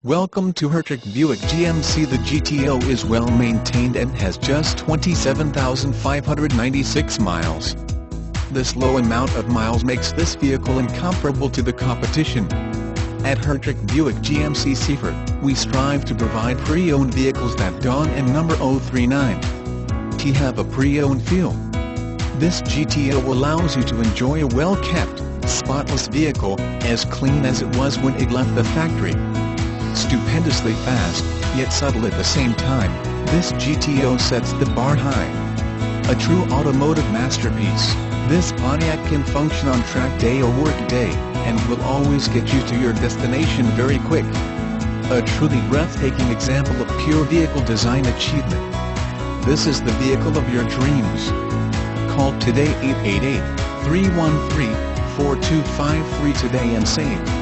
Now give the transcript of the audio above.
Welcome to Hertrick Buick GMC. The GTO is well maintained and has just 27,596 miles. This low amount of miles makes this vehicle incomparable to the competition. At Hertrick Buick GMC Seaford, we strive to provide pre-owned vehicles that dawn and number 039 to have a pre-owned feel. This GTO allows you to enjoy a well-kept, spotless vehicle, as clean as it was when it left the factory. Stupendously fast, yet subtle at the same time, this GTO sets the bar high. A true automotive masterpiece, this Pontiac can function on track day or work day, and will always get you to your destination very quick. A truly breathtaking example of pure vehicle design achievement. This is the vehicle of your dreams. Call today 888-313-4253 today and save.